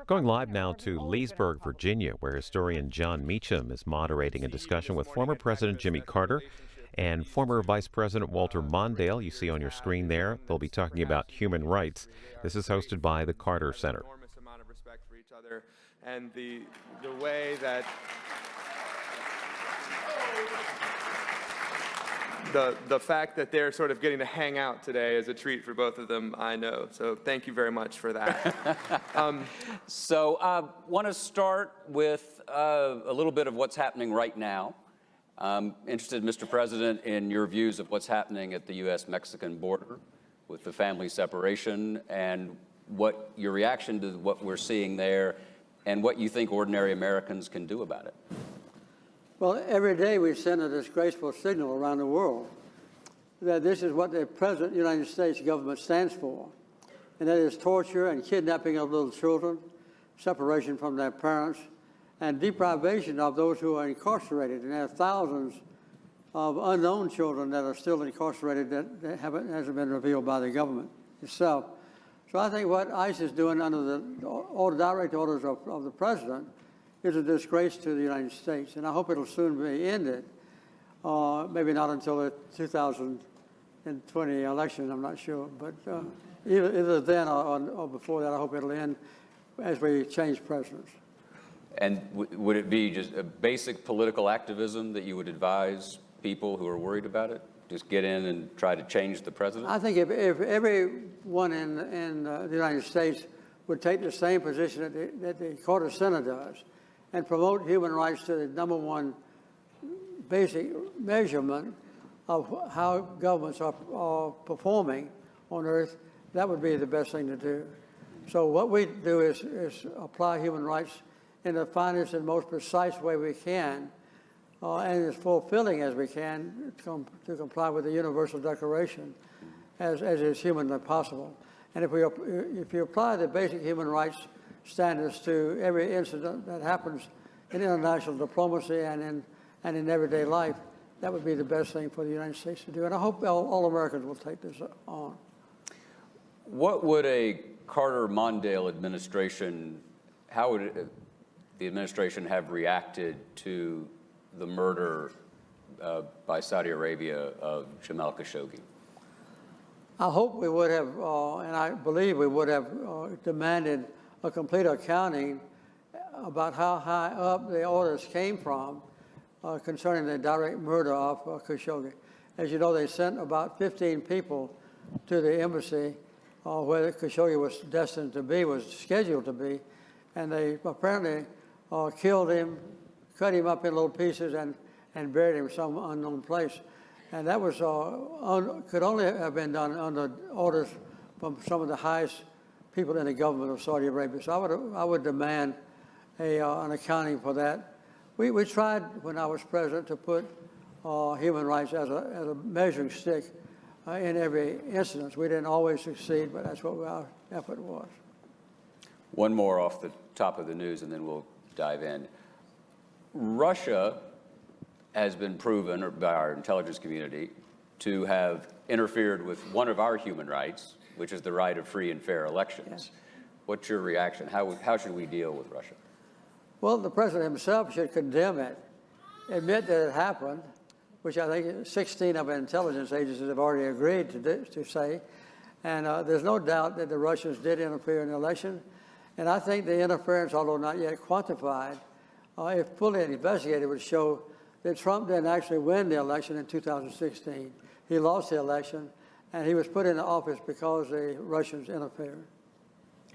Going live now to Leesburg, Virginia, where historian Jon Meacham is moderating a discussion with former President Jimmy Carter and former Vice President Walter Mondale. You see on your screen there, they'll be talking about human rights. This is hosted by the Carter Center. Enormous amount of respect for each other, and the way that the fact that they're sort of getting to hang out today is a treat for both of them, I know. So thank you very much for that. Want to start with a little bit of what's happening right now. Interested, Mr. President, in your views of what's happening at the U.S.-Mexican border with the family separation, and what your reaction to what we're seeing there, and what you think ordinary Americans can do about it. Well, every day we send a disgraceful signal around the world that this is what the President of the United States government stands for, and that is torture and kidnapping of little children, separation from their parents, and deprivation of those who are incarcerated. And there are thousands of unknown children that are still incarcerated that hasn't been revealed by the government itself. So I think what ICE is doing under the direct orders of the President is a disgrace to the United States, and I hope it'll soon be ended. Maybe not until the 2020 election, I'm not sure, but either then or before that, I hope it'll end as we change presidents. And would it be just a basic political activism that you would advise people who are worried about it? Just get in and try to change the president? I think if everyone in the United States would take the same position that the Carter Center does, and promote human rights to the #1 basic measurement of how governments are performing on earth, that would be the best thing to do. So what we do is apply human rights in the finest and most precise way we can, and as fulfilling as we can to comply with the Universal Declaration as is humanly possible. And if you apply the basic human rights standards to every incident that happens in international diplomacy and in everyday life, that would be the best thing for the United States to do. And I hope all Americans will take this on. What would a Carter-Mondale administration, how would the administration have reacted to the murder by Saudi Arabia of Jamal Khashoggi? I hope we would have, and I believe we would have demanded a complete accounting about how high up the orders came from concerning the direct murder of Khashoggi. As you know, they sent about 15 people to the embassy where Khashoggi was destined to be, was scheduled to be, and they apparently killed him, cut him up in little pieces, and buried him in some unknown place. And that was could only have been done under orders from some of the highest people in the government of Saudi Arabia. So I would demand an accounting for that. We tried when I was president to put human rights as a measuring stick in every instance. We didn't always succeed, but that's what our effort was. One more off the top of the news, and then we'll dive in. Russia has been proven by our intelligence community to have interfered with one of our human rights, which is the right of free and fair elections. Yes. What's your reaction? How should we deal with Russia? Well, the president himself should condemn it, admit that it happened, which I think 16 of our intelligence agencies have already agreed to say. And there's no doubt that the Russians did interfere in the election. And I think the interference, although not yet quantified, if fully investigated, would show that Trump didn't actually win the election in 2016. He lost the election, and he was put into office because the Russians interfered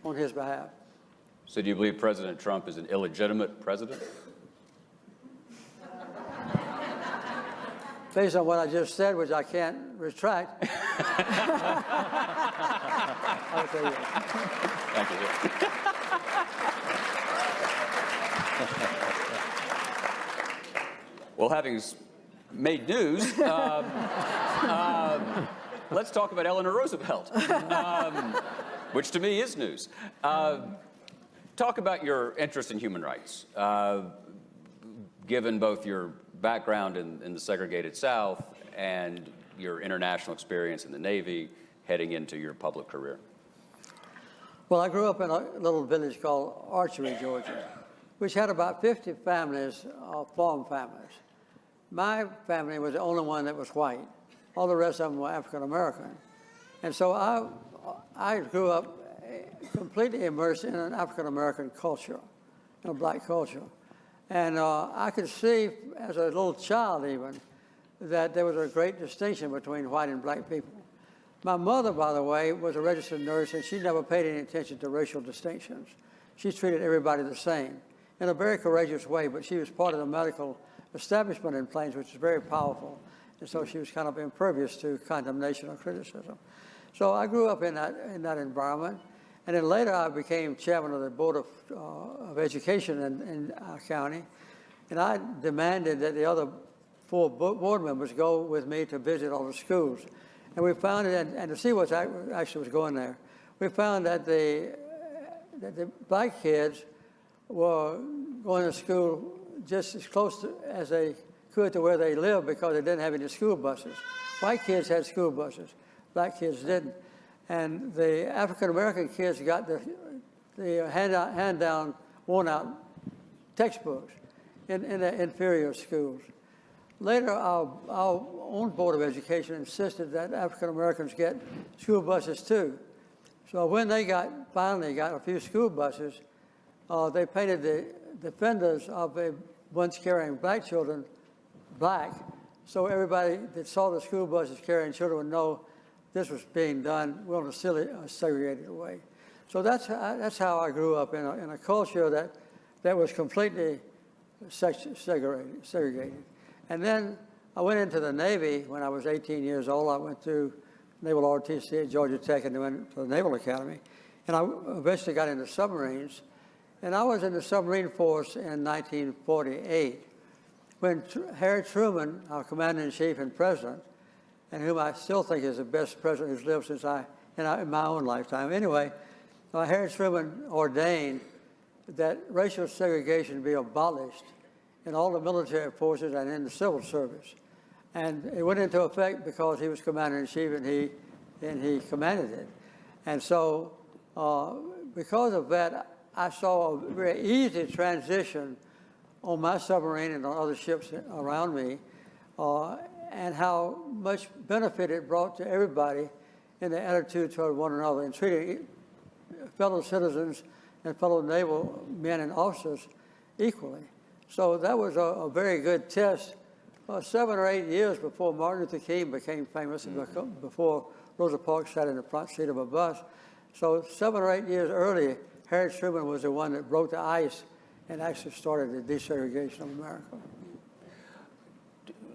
on his behalf. So do you believe President Trump is an illegitimate president? Based on what I just said, which I can't retract. I'll tell you. Thank you. Well, having made news, let's talk about Eleanor Roosevelt, which to me is news. Talk about your interest in human rights, given both your background in the segregated South and your international experience in the Navy heading into your public career. Well, I grew up in a little village called Archery, Georgia, which had about 50 families, farm families. My family was the only one that was white. All the rest of them were African American. And so I grew up completely immersed in an African American culture, in a black culture. And I could see as a little child even that there was a great distinction between white and black people. My mother, by the way, was a registered nurse, and she never paid any attention to racial distinctions. She treated everybody the same in a very courageous way, but she was part of the medical establishment in Plains, which is very powerful. And so she was kind of impervious to condemnation or criticism. So I grew up in that environment. And then later I became chairman of the Board of Education in our county. And I demanded that the other 4 board members go with me to visit all the schools. And we found, and to see what actually was going there, we found that the black kids were going to school just as close as they could to where they lived because they didn't have any school buses. White kids had school buses, black kids didn't. And the African-American kids got the hand-down, worn-out textbooks in the inferior schools. Later, our own Board of Education insisted that African-Americans get school buses too. So when they finally got a few school buses, they painted the fenders of the ones carrying black children black, so everybody that saw the school buses carrying children would know this was being done well in a segregated way. So that's how I grew up in a culture that was completely segregated. And then I went into the Navy when I was 18 years old. I went through Naval ROTC at Georgia Tech and then went to the Naval Academy. And I eventually got into submarines. And I was in the submarine force in 1948 when Harry Truman, our commander-in-chief and president, and whom I still think is the best president who's lived since in my own lifetime. Anyway, Harry Truman ordained that racial segregation be abolished in all the military forces and in the civil service. And it went into effect because he was commander-in-chief and he commanded it. And so because of that, I saw a very easy transition on my submarine and on other ships around me, and how much benefit it brought to everybody in the attitude toward one another and treating fellow citizens and fellow naval men and officers equally. So that was a very good test 7 or 8 years before Martin Luther King became famous and before Rosa Parks sat in the front seat of a bus. So 7 or 8 years earlier, Harry Truman was the one that broke the ice and actually started the desegregation of America.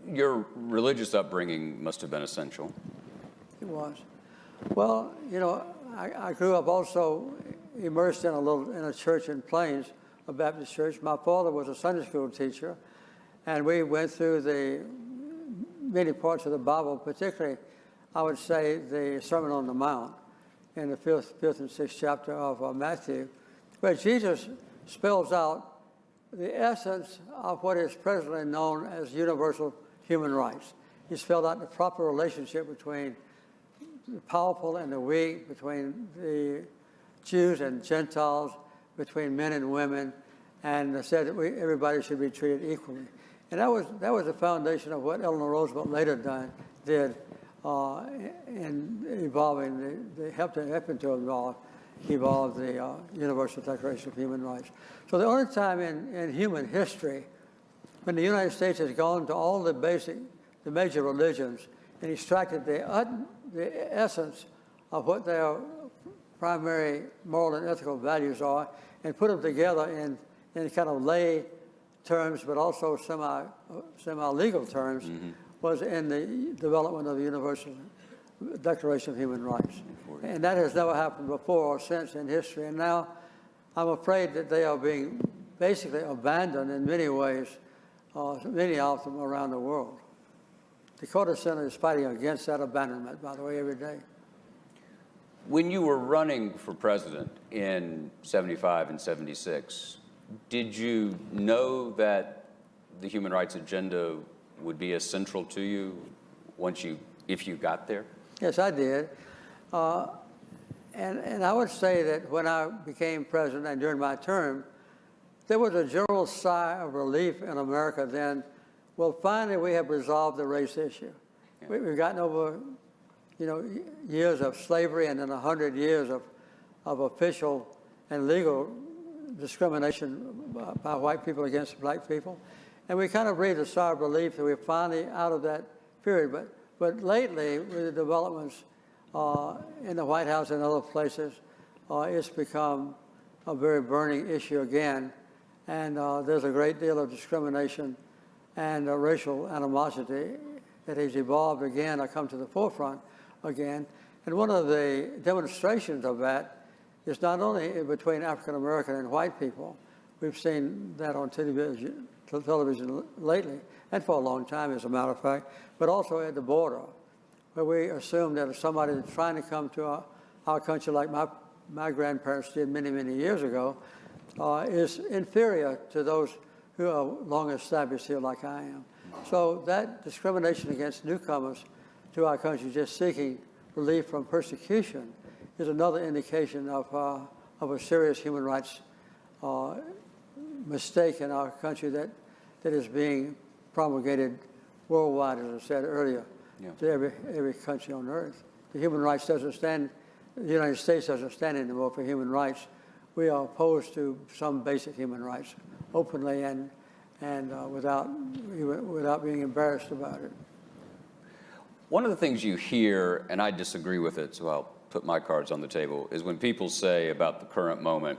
Your religious upbringing must have been essential. It was. Well, you know, I grew up also immersed in a church in Plains, a Baptist church. My father was a Sunday school teacher, and we went through the many parts of the Bible, particularly, I would say, the Sermon on the Mount in the fifth and sixth chapter of Matthew, where Jesus spells out the essence of what is presently known as universal human rights. He spelled out the proper relationship between the powerful and the weak, between the Jews and Gentiles, between men and women, and said that everybody should be treated equally. And that was the foundation of what Eleanor Roosevelt later did in evolving helping to evolve the Universal Declaration of Human Rights. So the only time in human history when the United States has gone to all the major religions and extracted the essence of what their primary moral and ethical values are and put them together in kind of lay terms, but also semi-legal terms, was in the development of the Universal Declaration of Human Rights. And that has never happened before or since in history. And now I'm afraid that they are being basically abandoned in many ways, many of them around the world. The Carter Center is fighting against that abandonment, by the way, every day. When you were running for president in 75 and 76, did you know that the human rights agenda would be as central to you if you got there? Yes, I did. And I would say that when I became president and during my term, there was a general sigh of relief in America then. Well, finally we have resolved the race issue. Yeah. We've gotten over, years of slavery and then 100 years of official and legal discrimination by white people against black people. And we kind of breathed a sigh of relief that we're finally out of that period. But lately, with the developments in the White House and other places, it's become a very burning issue again. And there's a great deal of discrimination and racial animosity that has evolved again or come to the forefront again. And one of the demonstrations of that is not only between African American and white people. We've seen that on television lately, and for a long time, as a matter of fact, but also at the border, where we assume that if somebody is trying to come to our country like my grandparents did many, many years ago, is inferior to those who are long established here like I am. So that discrimination against newcomers to our country just seeking relief from persecution is another indication of a serious human rights mistake in our country that is being promulgated worldwide, as I said earlier, to every country on earth. The human rights doesn't stand, the United States doesn't stand anymore for human rights. We are opposed to some basic human rights openly and without being embarrassed about it. One of the things you hear, and I disagree with it, so I'll put my cards on the table, is when people say about the current moment,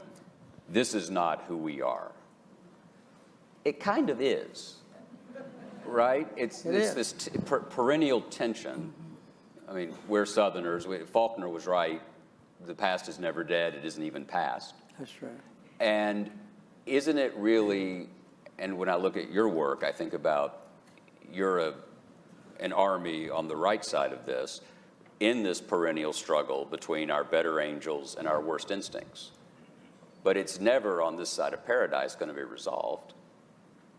this is not who we are. It kind of is, right? It's this perennial tension. I mean, we're Southerners. Faulkner was right. The past is never dead. It isn't even past. That's right. And isn't it really, and when I look at your work, I think about you're an army on the right side of this, in this perennial struggle between our better angels and our worst instincts. But it's never on this side of paradise going to be resolved.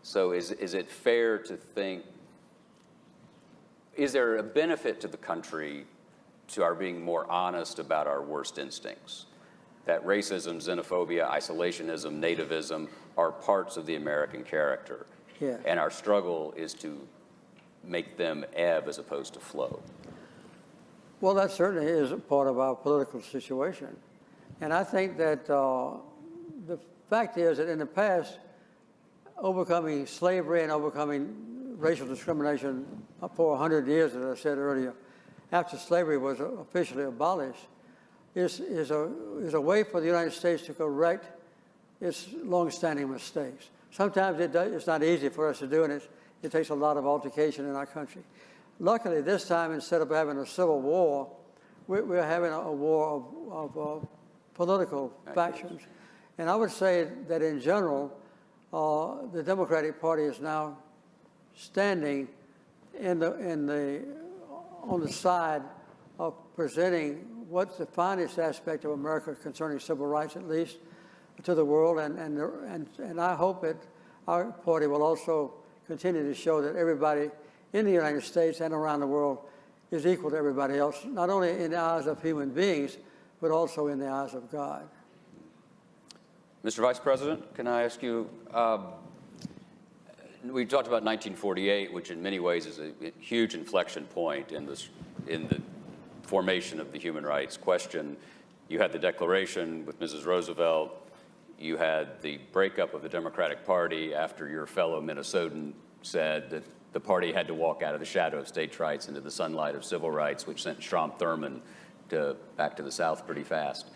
So is it fair to think, is there a benefit to the country to our being more honest about our worst instincts? That racism, xenophobia, isolationism, nativism are parts of the American character. Yeah. And our struggle is to make them ebb as opposed to flow. Well, that certainly is a part of our political situation. And I think that the fact is that in the past, overcoming slavery and overcoming racial discrimination for 100 years, as I said earlier, after slavery was officially abolished, is a way for the United States to correct its long-standing mistakes. Sometimes it's not easy for us to do, and it takes a lot of altercation in our country. Luckily, this time, instead of having a civil war, we're having a war of political factions. And I would say that in general, the Democratic Party is now standing on the side of presenting what's the finest aspect of America concerning civil rights, at least, to the world. And I hope that our party will also continue to show that everybody in the United States and around the world is equal to everybody else, not only in the eyes of human beings, but also in the eyes of God. Mr. Vice President, can I ask you, we talked about 1948, which in many ways is a huge inflection point in the formation of the human rights question. You had the Declaration with Mrs. Roosevelt. You had the breakup of the Democratic Party after your fellow Minnesotan said that the party had to walk out of the shadow of states' rights into the sunlight of civil rights, which sent Strom Thurmond back to the South pretty fast.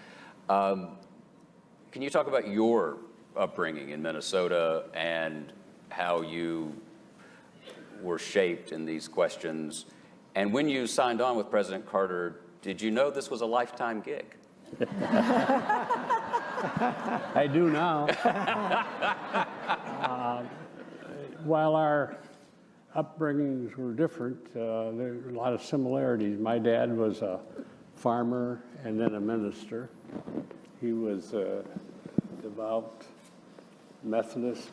Can you talk about your upbringing in Minnesota and how you were shaped in these questions? And when you signed on with President Carter, did you know this was a lifetime gig? I do now. While our upbringings were different, there were a lot of similarities. My dad was a farmer and then a minister. He was a devout Methodist.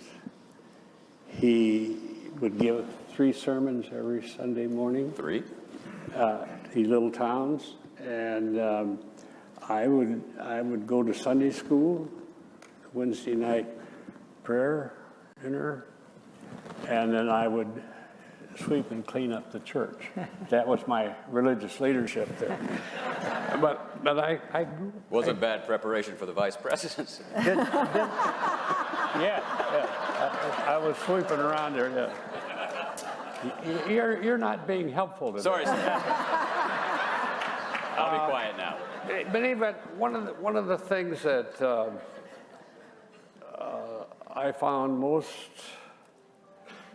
He would give 3 sermons every Sunday morning. 3? These little towns. And I would go to Sunday school, Wednesday night prayer, dinner, and then I would sweep and clean up the church. That was my religious leadership there. But I grew. Wasn't bad preparation for the vice presidency. Yeah, I was sweeping around there. Yeah. You're not being helpful today. Sorry, sir. I'll be quiet now. But even one of the things that I found most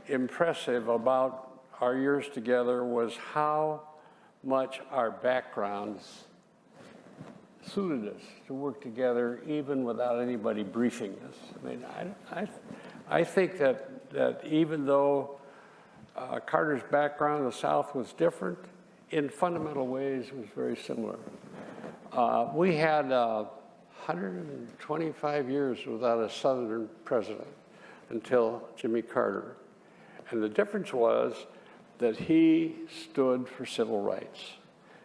impressive about our years together was how much our backgrounds suited us to work together even without anybody briefing us. I mean, I think that even though Carter's background in the South was different, in fundamental ways it was very similar. We had 125 years without a Southern president until Jimmy Carter. And the difference was that he stood for civil rights.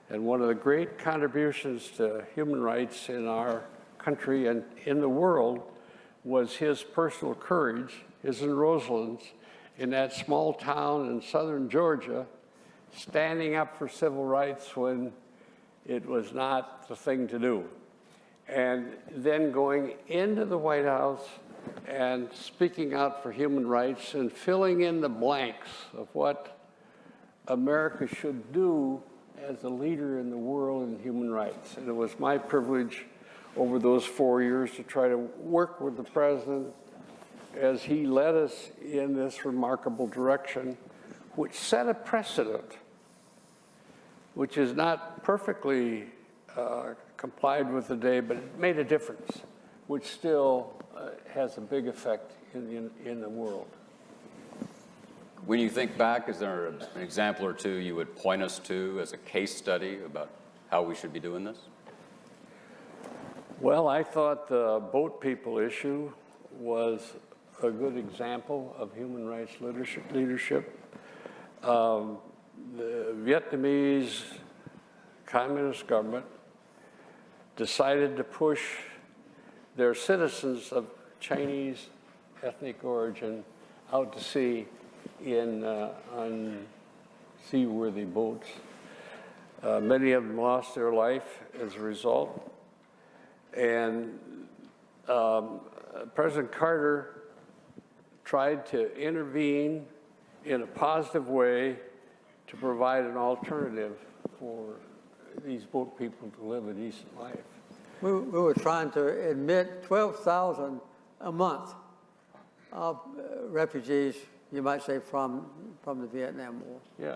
And one of the great contributions to human rights in our country and in the world was his personal courage, his and Rosalind's, in that small town in southern Georgia, standing up for civil rights when it was not the thing to do. And then going into the White House and speaking out for human rights and filling in the blanks of what America should do as a leader in the world in human rights. And it was my privilege over those 4 years to try to work with the president as he led us in this remarkable direction, which set a precedent, which is not perfectly complied with today, but it made a difference, which still has a big effect in the world. When you think back, is there an example or two you would point us to as a case study about how we should be doing this? Well, I thought the boat people issue was a good example of human rights leadership. The Vietnamese communist government decided to push their citizens of Chinese ethnic origin out to sea on seaworthy boats. Many of them lost their life as a result. And President Carter tried to intervene in a positive way to provide an alternative for these boat people to live a decent life. We were trying to admit 12,000 a month of refugees, you might say, from the Vietnam War. Yeah,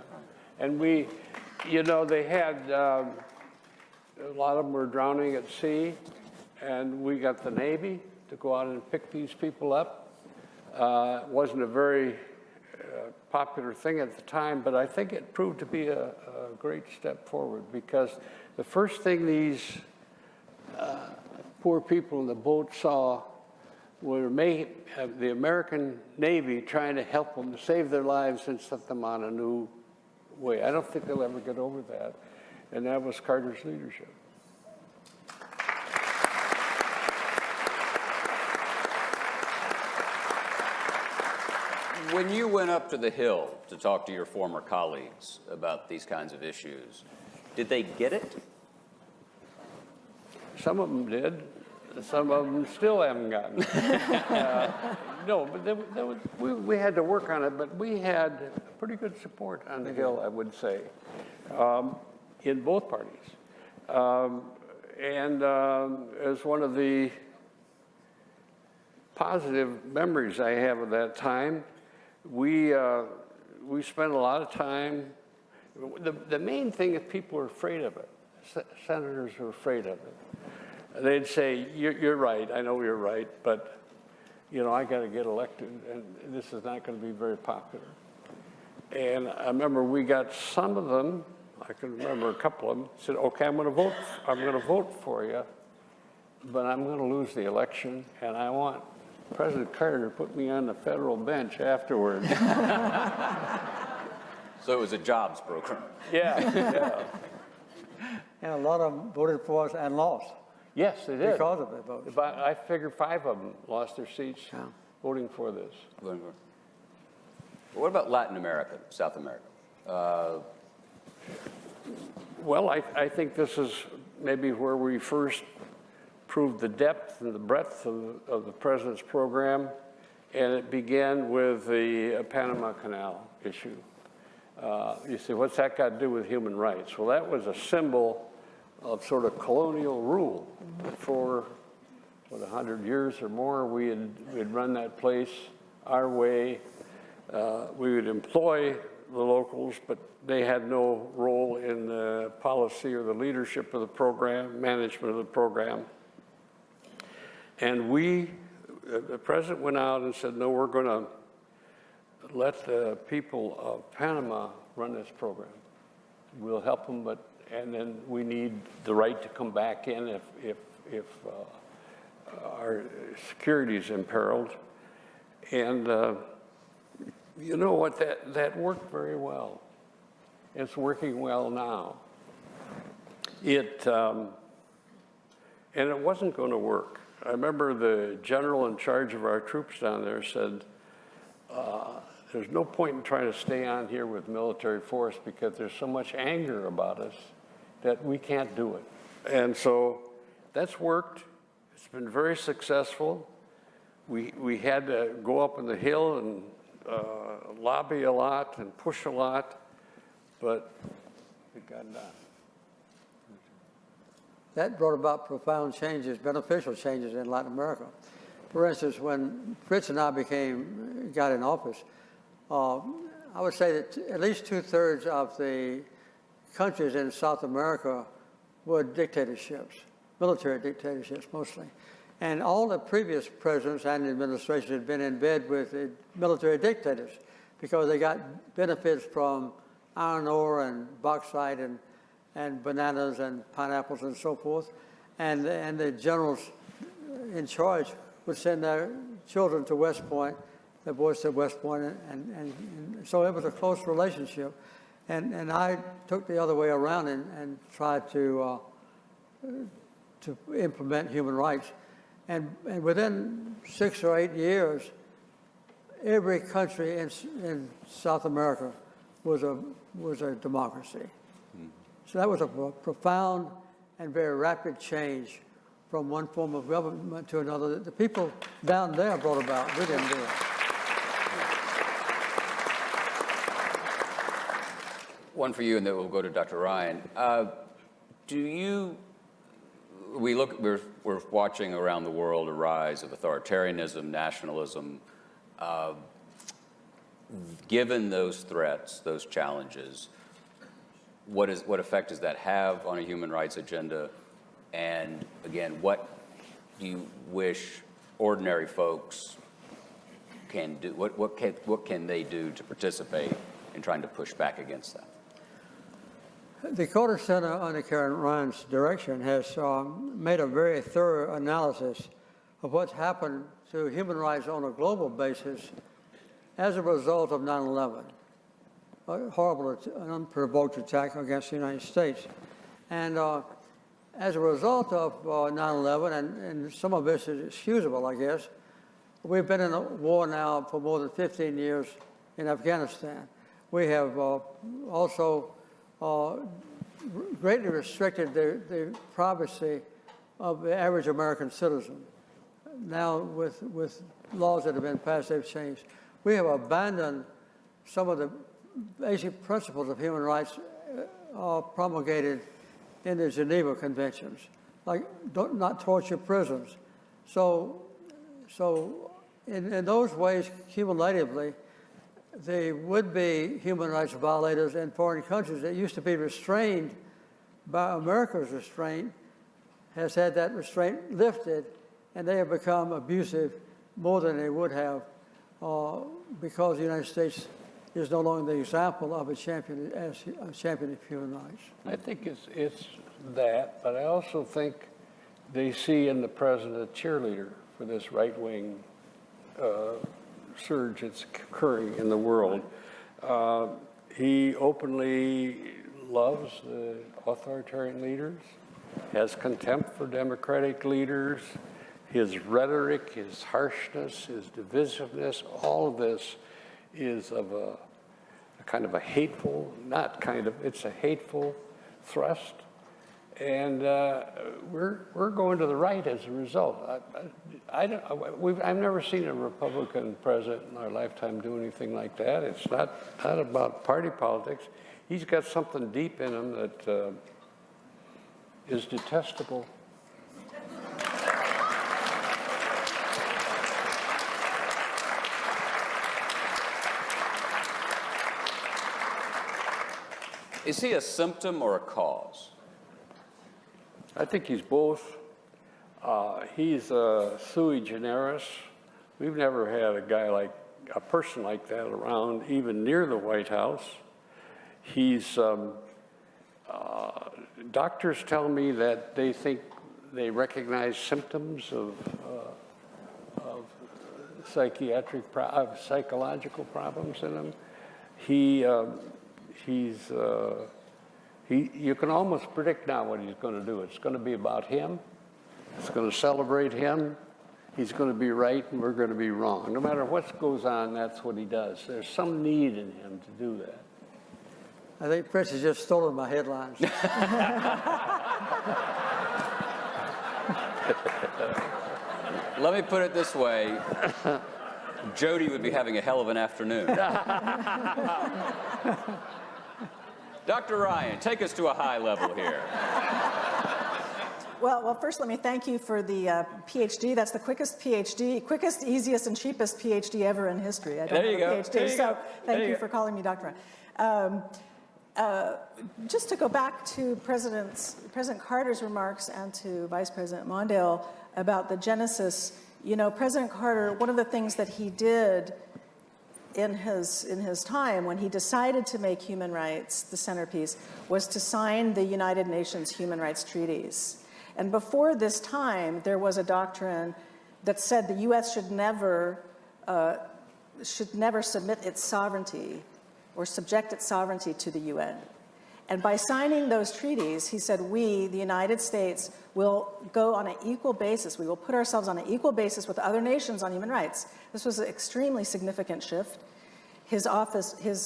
and we, you know, they had, a lot of them were drowning at sea, and we got the Navy to go out and pick these people up. It wasn't a very popular thing at the time, but I think it proved to be a great step forward, because the first thing these poor people in the boat saw were the American Navy trying to help them to save their lives and set them on a new way. I don't think they'll ever get over that, and that was Carter's leadership. When you went up to the Hill to talk to your former colleagues about these kinds of issues, did they get it? Some of them did. Some of them still haven't gotten it. No, but we had to work on it, but we had pretty good support on the Hill, I would say, in both parties. As one of the positive memories I have of that time, we spent a lot of time. The main thing is people are afraid of it. Senators are afraid of it. They'd say, you're right, I know you're right, but you know, I got to get elected, and this is not going to be very popular. And I remember we got some of them, I can remember a couple of them, said, okay, I'm going to vote for you, but I'm going to lose the election, and I want President Carter to put me on the federal bench afterwards. So it was a jobs program. Yeah. And a lot of them voted for us and lost. Yes, they did. Because of their votes. But I figure 5 of them lost their seats voting for this. What about Latin America, South America? Well, I think this is maybe where we first proved the depth and the breadth of the president's program, and it began with the Panama Canal issue. You see, what's that got to do with human rights? Well, that was a symbol of sort of colonial rule. For 100 years or more, we'd run that place our way. We would employ the locals, but they had no role in the policy or the leadership of the program, management of the program. And the president went out and said, no, we're going to let the people of Panama run this program. We'll help them, and then we need the right to come back in if our security is imperiled. And you know what, that worked very well. It's working well now. And it wasn't going to work. I remember the general in charge of our troops down there said, there's no point in trying to stay on here with military force because there's so much anger about us that we can't do it. And so that's worked. It's been very successful. We had to go up on the hill and lobby a lot and push a lot, but it got done. That brought about profound changes, beneficial changes in Latin America. For instance, when Fritz and I got in office, I would say that at least 2/3 of the countries in South America were dictatorships, military dictatorships mostly. And all the previous presidents and administrations had been in bed with the military dictators because they got benefits from iron ore and bauxite and bananas and pineapples and so forth. And the generals in charge would send their children to West Point, their boys to West Point, and so it was a close relationship. And I took the other way around and tried to implement human rights. And within 6 or 8 years, every country in South America was a democracy. So that was a profound and very rapid change from one form of government to another that the people down there brought about. We didn't do it. One for you, and then we'll go to Dr. Ryan. We're watching around the world a rise of authoritarianism, nationalism. Given those threats, those challenges, what effect does that have on a human rights agenda? And again, what do you wish ordinary folks can do? What can they do to participate in trying to push back against that? The Carter Center, under Karen Ryan's direction, has made a very thorough analysis of what's happened to human rights on a global basis as a result of 9/11, a horrible, unprovoked attack against the United States. And as a result of 9/11, and some of this is excusable, I guess, we've been in a war now for more than 15 years in Afghanistan. We have also greatly restricted the privacy of the average American citizen. Now, with laws that have been passed, they've changed. We have abandoned some of the basic principles of human rights promulgated in the Geneva Conventions, like not torture prisoners. So in those ways, cumulatively, the would-be human rights violators in foreign countries that used to be restrained by America's restraint has had that restraint lifted, and they have become abusive more than they would have because the United States is no longer the example of a champion of human rights. I think it's that, but I also think they see in the president a cheerleader for this right-wing surge that's occurring in the world. He openly loves the authoritarian leaders. has contempt for democratic leaders. His rhetoric, his harshness, his divisiveness, all of this is of a kind of a hateful, it's a hateful thrust. And we're going to the right as a result. I've never seen a Republican president in our lifetime do anything like that. It's not about party politics. He's got something deep in him that is detestable. Is he a symptom or a cause? I think he's both. He's sui generis. We've never had a person like that around, even near the White House. He's, doctors tell me that they think they recognize symptoms of psychological problems in him. You can almost predict now what he's going to do. It's going to be about him. It's going to celebrate him. He's going to be right and we're going to be wrong. No matter what goes on, that's what he does. There's some need in him to do that. I think Prince has just stolen my headlines. Let me put it this way. Jody would be having a hell of an afternoon. Dr. Ryan, take us to a high level here. Well, first let me thank you for the PhD. That's the quickest PhD, quickest, easiest, and cheapest PhD ever in history. I don't have a PhD, so thank you for calling me Dr. Ryan. Just to go back to President Carter's remarks and to Vice President Mondale about the genesis, you know, President Carter, one of the things that he did in his time when he decided to make human rights the centerpiece was to sign the United Nations human rights treaties. And before this time, there was a doctrine that said the U.S. should never submit its sovereignty or subject its sovereignty to the UN. And by signing those treaties, he said, we, the United States, will go on an equal basis. We will put ourselves on an equal basis with other nations on human rights. This was an extremely significant shift. His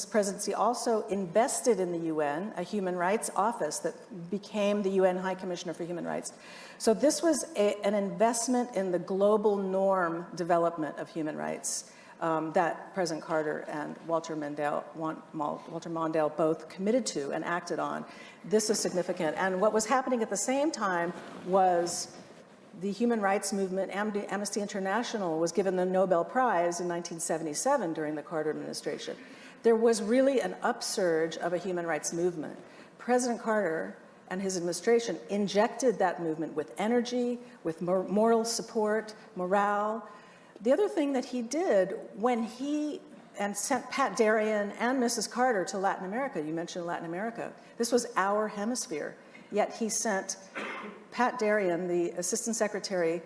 presidency also invested in the UN, a human rights office that became the UN High Commissioner for Human Rights. So this was an investment in the global norm development of human rights that President Carter and Walter Mondale both committed to and acted on. This is significant. And what was happening at the same time was the human rights movement. Amnesty International was given the Nobel Prize in 1977 during the Carter administration. There was really an upsurge of a human rights movement. President Carter and his administration injected that movement with energy, with moral support, morale. The other thing that he did when he sent Pat Darien and Mrs. Carter to Latin America, you mentioned Latin America, this was our hemisphere, yet he sent Pat Darien, the Assistant Secretary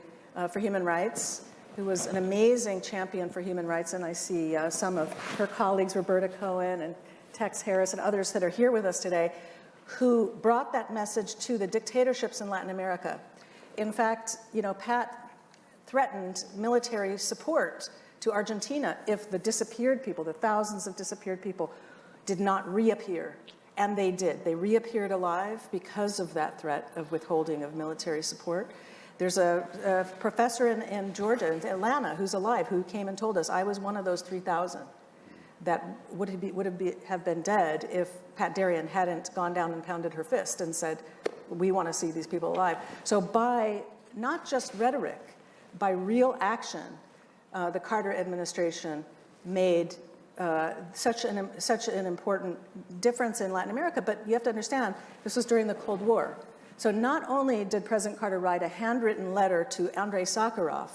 for Human Rights, who was an amazing champion for human rights, and I see some of her colleagues, Roberta Cohen and Tex Harris and others that are here with us today, who brought that message to the dictatorships in Latin America. In fact, you know, Pat threatened military support to Argentina if the disappeared people, the thousands of disappeared people, did not reappear. And they did. They reappeared alive because of that threat of withholding of military support. There's a professor in Georgia, in Atlanta, who's alive, who came and told us, I was one of those 3,000 that would have been dead if Pat Darien hadn't gone down and pounded her fist and said, we want to see these people alive. So by not just rhetoric, by real action, the Carter administration made such an important difference in Latin America. But you have to understand, this was during the Cold War. So not only did President Carter write a handwritten letter to Andrei Sakharov,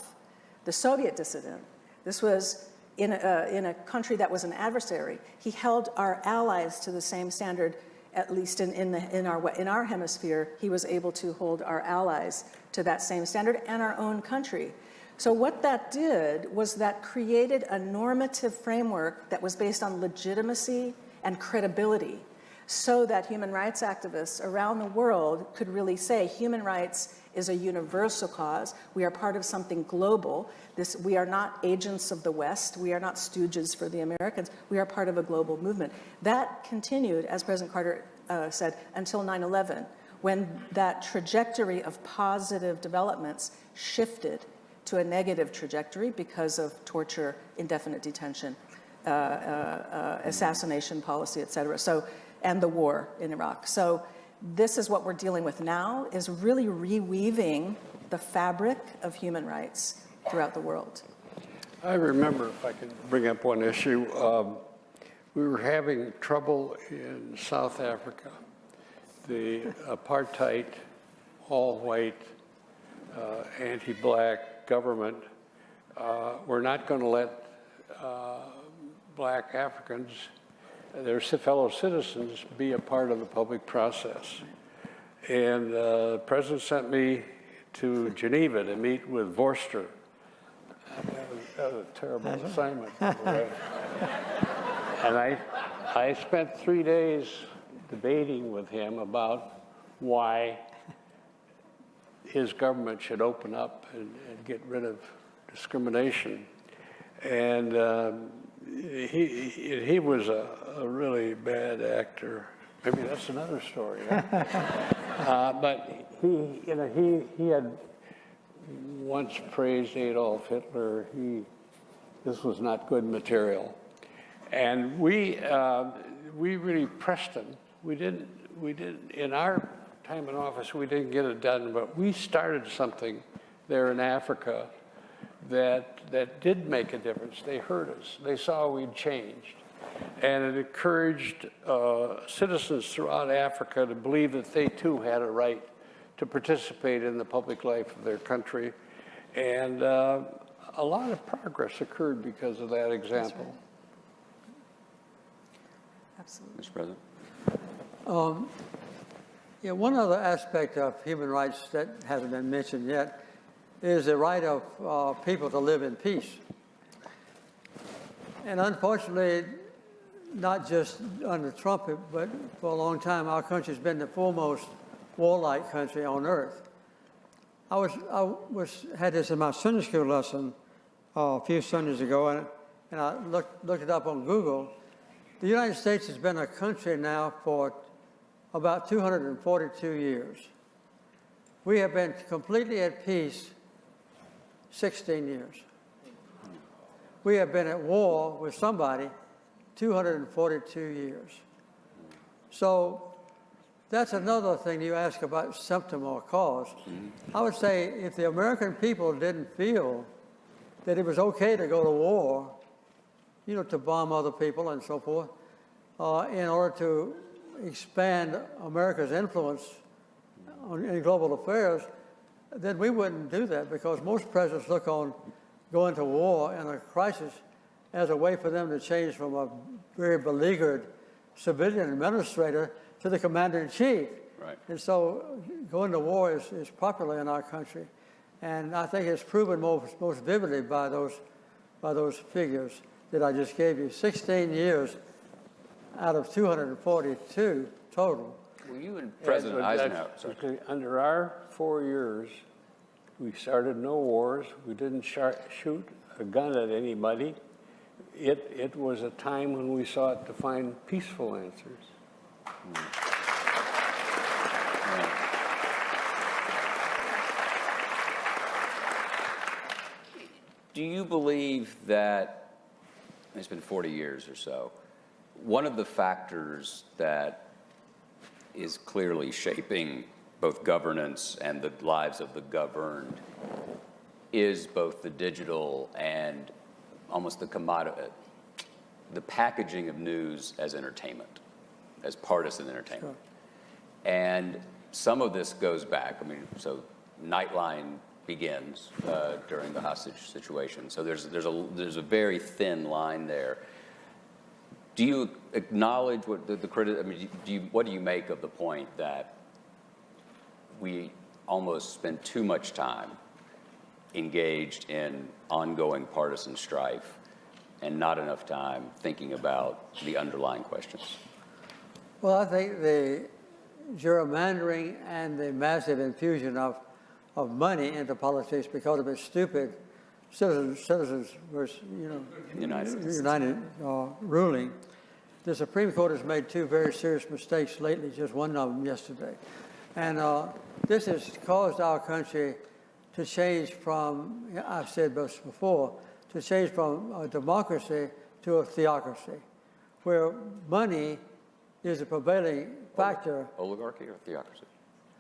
the Soviet dissident, this was in a country that was an adversary. He held our allies to the same standard, at least in our hemisphere. He was able to hold our allies to that same standard and our own country. So what that did was that created a normative framework that was based on legitimacy and credibility. so that human rights activists around the world could really say human rights is a universal cause. We are part of something global. We are not agents of the West. We are not stooges for the Americans. We are part of a global movement. That continued, as President Carter said, until 9/11, when that trajectory of positive developments shifted to a negative trajectory because of torture, indefinite detention, assassination policy, et cetera. And the war in Iraq. So this is what we're dealing with now, is really reweaving the fabric of human rights throughout the world. I remember, if I could bring up one issue, we were having trouble in South Africa. The apartheid, all-white, anti-black government were not going to let black Africans, their fellow citizens, be a part of the public process. And the president sent me to Geneva to meet with Vorster. That was a terrible assignment. And I spent 3 days debating with him about why his government should open up and get rid of discrimination. And he was a really bad actor. Maybe that's another story. Huh? But he had once praised Adolf Hitler. This was not good material, and we really pressed him. We didn't in our time in office. We didn't get it done, but we started something there in Africa that did make a difference. They heard us. They saw we'd changed. And it encouraged citizens throughout Africa to believe that they too had a right to participate in the public life of their country. And a lot of progress occurred because of that example. Absolutely. Mr. President? Yeah, one other aspect of human rights that hasn't been mentioned yet is the right of people to live in peace. And unfortunately, not just under Trump, but for a long time, our country's been the foremost warlike country on earth. I had this in my Sunday school lesson a few Sundays ago, and I looked it up on Google. The United States has been a country now for about 242 years. We have been completely at peace 16 years. We have been at war with somebody 242 years. So that's another thing you ask about symptom or cause. I would say if the American people didn't feel that it was okay to go to war, to bomb other people and so forth, in order to expand America's influence in global affairs, then we wouldn't do that, because most presidents look on going to war in a crisis as a way for them to change from a very beleaguered civilian administrator to the commander-in-chief. Right. And so going to war is popular in our country. And I think it's proven most vividly by those figures that I just gave you. 16 years out of 242 total. Well, you and President Eisenhower. Under our 4 years, we started no wars. We didn't shoot a gun at anybody. It was a time when we sought to find peaceful answers. Do you believe that, it's been 40 years or so, one of the factors that is clearly shaping both governance and the lives of the governed is both the digital and almost the the packaging of news as entertainment, as partisan entertainment. Sure. And some of this goes back, so Nightline begins during the hostage situation. So there's a very thin line there. Do you acknowledge what the credit? What do you make of the point that we almost spend too much time engaged in ongoing partisan strife and not enough time thinking about the underlying questions? Well, I think the gerrymandering and the massive infusion of money into politics because of its stupid citizens versus, United ruling. The Supreme Court has made two very serious mistakes lately, just one of them yesterday. And this has caused our country to change from, I've said this before, to change from a democracy to a theocracy, where money is a prevailing factor. Oligarchy or theocracy?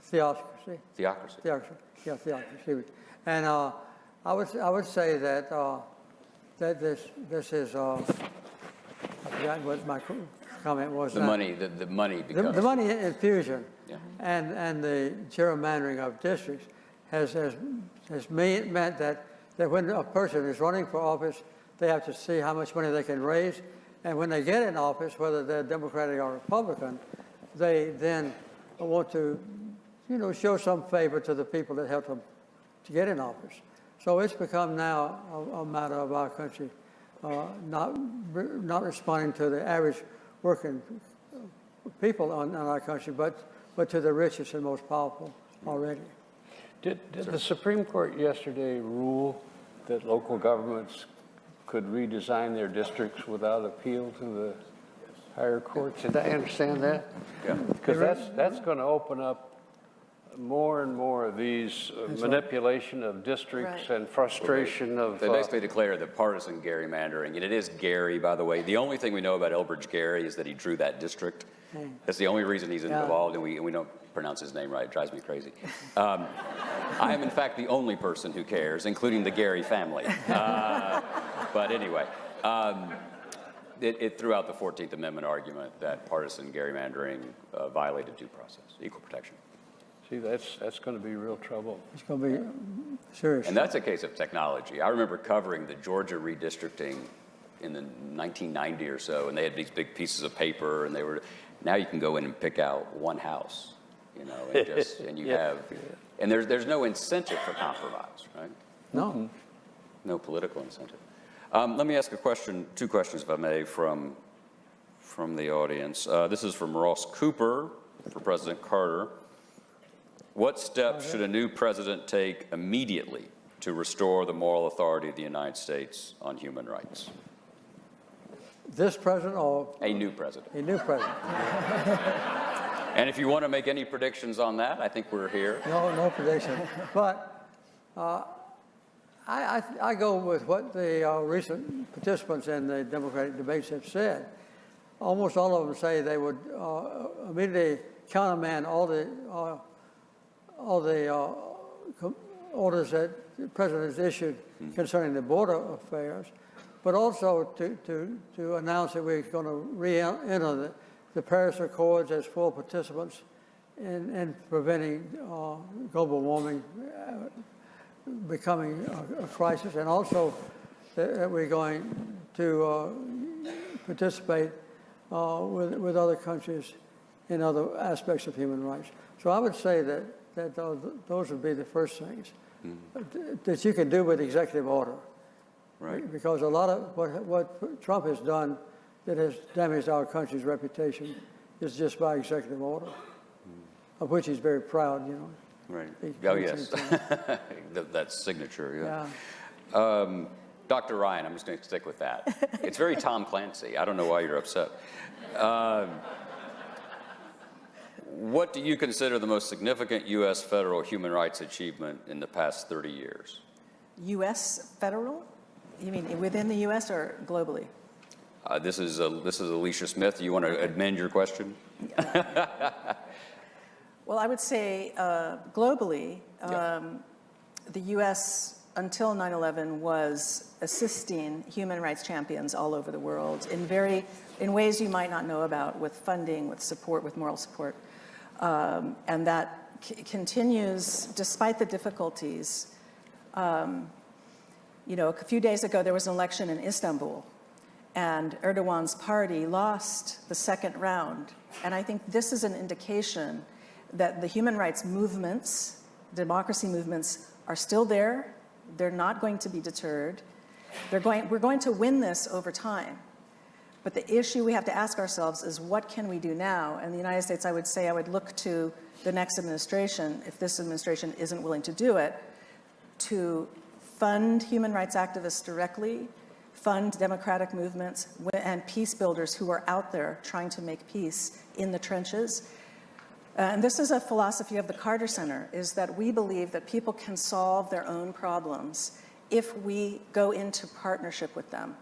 Theocracy. Theocracy. Theocracy. Yeah, theocracy. And I would say that that this is I forgot what my comment was. The money becomes the money infusion, yeah. and the gerrymandering of districts has meant that when a person is running for office, they have to see how much money they can raise, and when they get in office, whether they're Democratic or Republican, they then want to, show some favor to the people that helped them to get in office. So it's become now a matter of our country not responding to the average working people in our country, but to the richest and most powerful already. Did the Supreme Court yesterday rule that local governments could redesign their districts without appeal to the higher courts? Did I understand that? Yeah. Because that's going to open up more and more of these manipulation of districts and frustration of... They basically declared that partisan gerrymandering, and it is Gary, by the way. The only thing we know about Elbridge Gary is that he drew that district. That's the only reason he's involved, and we don't pronounce his name right. It drives me crazy. I am, in fact, the only person who cares, including the Gary family. But anyway, it threw out the 14th Amendment argument that partisan gerrymandering violated due process, equal protection. See, that's going to be real trouble. It's going to be serious. And that's a case of technology. I remember covering the Georgia redistricting in the 1990 or so, and they had these big pieces of paper, and now you can go in and pick out one house, and you have, and there's no incentive for compromise, right? No. No political incentive. Let me ask two questions, if I may, from the audience. This is from Ross Cooper for President Carter. What steps should a new president take immediately to restore the moral authority of the United States on human rights? This president or? A new president. A new president. And if you want to make any predictions on that, I think we're here. No prediction. But I go with what the recent participants in the Democratic debates have said. Almost all of them say they would immediately countermand all the orders that the president has issued concerning the border affairs, but also to announce that we're going to re-enter the Paris Accords as full participants in preventing global warming becoming a crisis, and also that we're going to participate with other countries in other aspects of human rights. So I would say that those would be the first things that you can do with executive order. Right. Because a lot of what Trump has done that has damaged our country's reputation is just by executive order, of which he's very proud, Right. Oh, yes. That signature, yeah. Dr. Ryan, I'm just going to stick with that. It's very Tom Clancy. I don't know why you're upset. What do you consider the most significant U.S. federal human rights achievement in the past 30 years? U.S. federal? You mean within the U.S. or globally? This is Alicia Smith. Do you want to amend your question? Well, I would say globally, the U.S. until 9/11 was assisting human rights champions all over the world in ways you might not know about, with funding, with support, with moral support. And that continues despite the difficulties. A few days ago, there was an election in Istanbul, and Erdogan's party lost the second round. And I think this is an indication that the human rights movements, democracy movements, are still there. They're not going to be deterred. We're going to win this over time. But the issue we have to ask ourselves is, what can we do now? In the United States, I would say I would look to the next administration, if this administration isn't willing to do it, to fund human rights activists directly, fund democratic movements and peace builders who are out there trying to make peace in the trenches. And this is a philosophy of the Carter Center, is that we believe that people can solve their own problems if we go into partnership with them.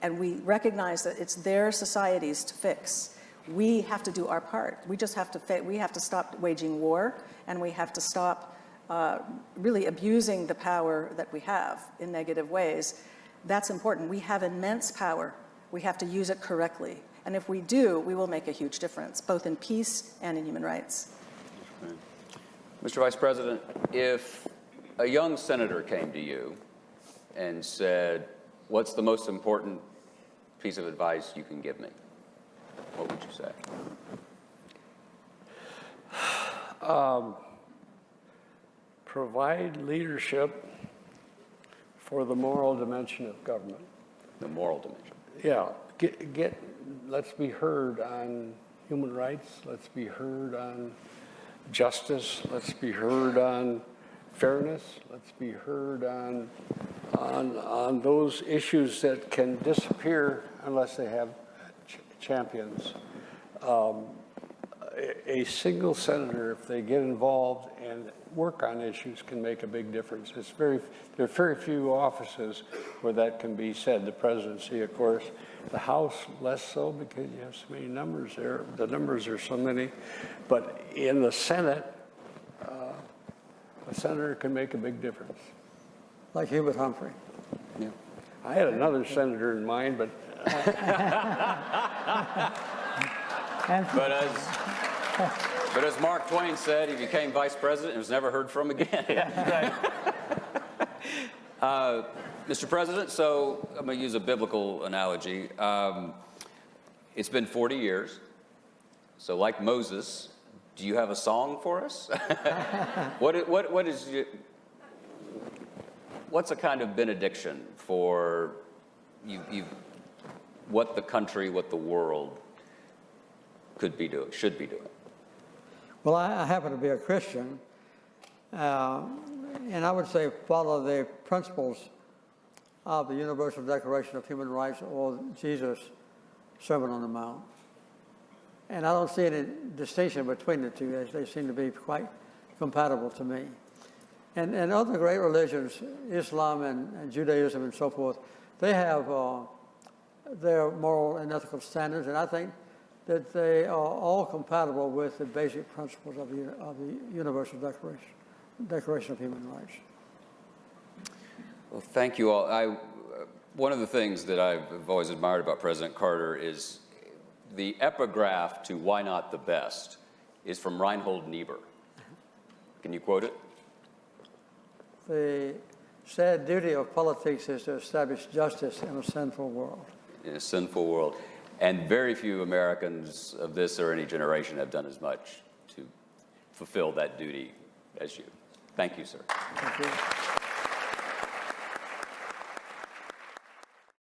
And we recognize that it's their societies to fix. We have to do our part. We just have to stop waging war, and we have to stop really abusing the power that we have in negative ways. That's important. We have immense power. We have to use it correctly. And if we do, we will make a huge difference, both in peace and in human rights. Mr. Vice President, if a young senator came to you and said, what's the most important piece of advice you can give me, what would you say? Provide leadership for the moral dimension of government. The moral dimension. Yeah, let's be heard on human rights. Let's be heard on justice. Let's be heard on fairness. Let's be heard on those issues that can disappear unless they have champions. A single senator, if they get involved and work on issues, can make a big difference. There are very few offices where that can be said. The presidency, of course. The House, less so, because you have so many numbers there. The numbers are so many. But in the Senate, a senator can make a big difference. Like Hubert Humphrey. Yeah. I had another senator in mind, but... But as Mark Twain said, he became vice president and was never heard from again. Yeah, right. Mr. President, so I'm going to use a biblical analogy. It's been 40 years. So like Moses, do you have a song for us? What's a kind of benediction for what the country, what the world could be doing, should be doing? Well, I happen to be a Christian, and I would say follow the principles of the Universal Declaration of Human Rights or Jesus' Sermon on the Mount. And I don't see any distinction between the two. They seem to be quite compatible to me. And other great religions, Islam and Judaism and so forth, they have their moral and ethical standards, and I think that they are all compatible with the basic principles of the Universal Declaration of Human Rights. Well, thank you all. One of the things that I've always admired about President Carter is the epigraph to "Why Not the Best" is from Reinhold Niebuhr. Can you quote it? The sad duty of politics is to establish justice in a sinful world. In a sinful world. And very few Americans of this or any generation have done as much to fulfill that duty as you. Thank you, sir. Thank you.